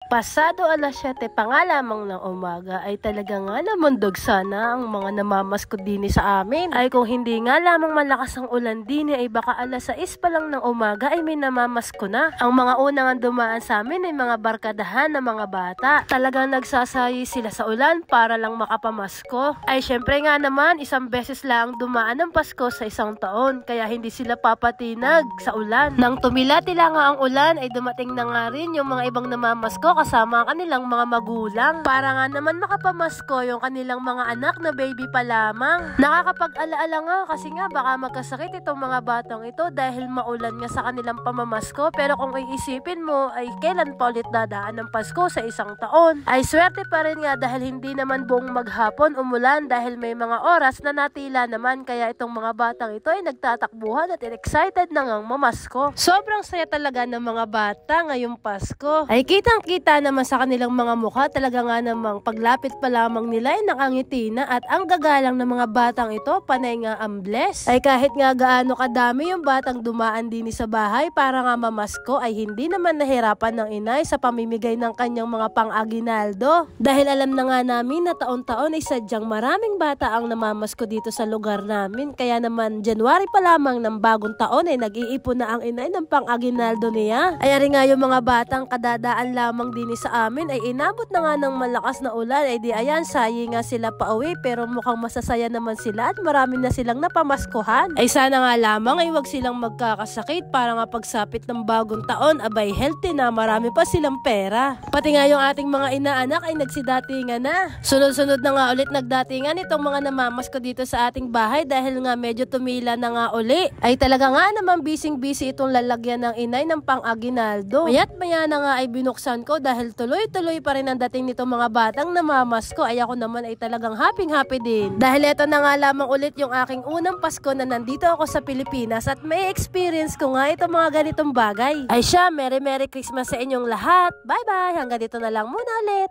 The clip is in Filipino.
Pasado alas 7 pa nga lamang ng umaga ay talaga nga namundog sana ang mga namamasko din sa amin. Ay kung hindi nga lamang malakas ang ulan din ay baka alas 6 pa lang ng umaga ay may namamasko na. Ang mga unang dumaan sa amin ay mga barkadahan ng mga bata. Talagang nagsasayi sila sa ulan para lang makapamasko. Ay syempre nga naman isang beses lang dumaan ang Pasko sa isang taon kaya hindi sila papatinag sa ulan. Nang tumila-tila nga ang ulan ay dumating na nga rin yung mga ibang namamasko kasama ang kanilang mga magulang para nga naman makapamasko yung kanilang mga anak na baby pa lamang. Nakakapag-alaala nga kasi nga baka magkasakit itong mga batang ito dahil maulan nga sa kanilang pamamasko, pero kung iisipin mo ay kailan pa ulit dadaan ng Pasko sa isang taon. Ay swerte pa rin nga dahil hindi naman buong maghapon umulan dahil may mga oras na natila naman kaya itong mga batang ito ay nagtatakbuhan at excited na ngang mamasko. Sobrang saya talaga ng mga bata ngayong Pasko. Ay kitang-kita naman sa kanilang mga mukha talaga nga namang paglapit pa lamang nila ay nakangiti na at ang gagalang ng mga batang ito panay nga ang bless. Ay kahit nga gaano kadami yung batang dumaan din sa bahay para nga mamasko ay hindi naman nahirapan ng inay sa pamimigay ng kanyang mga pang-aginaldo. Dahil alam na nga namin na taon-taon ay sadyang maraming bata ang namamasko dito sa lugar namin kaya naman January pa lamang ng bagong taon ay nag-iipon na ang inay ng pang-aginaldo niya. Ay ari nga yung mga batang kadadaan lamang din sa amin ay inabot na nga ng malakas na ulan ay di ayan sayi nga sila pauwi pero mukhang masasaya naman sila at marami na silang napamaskuhan. Ay sana nga lamang ay wag silang magkakasakit para nga pagsapit ng bagong taon abay healthy na marami pa silang pera. Pati nga yung ating mga inaanak ay nagsidatingan na. Sunod-sunod na nga ulit nagdatingan itong mga namamasko dito sa ating bahay dahil nga medyo tumila na nga uli. Ay talaga nga naman busy itong lalagyan ng inay ng pang-aginaldo. Maya't maya na nga ay binuksan ko dahil tuloy-tuloy pa rin ang dating nito mga batang namamasko ay ako naman ay talagang happy din. Dahil eto na nga lamang ulit yung aking unang Pasko na nandito ako sa Pilipinas at may experience ko nga itong mga ganitong bagay. Ay siya, Merry Christmas sa inyong lahat. Bye bye, hanggang dito na lang muna ulit.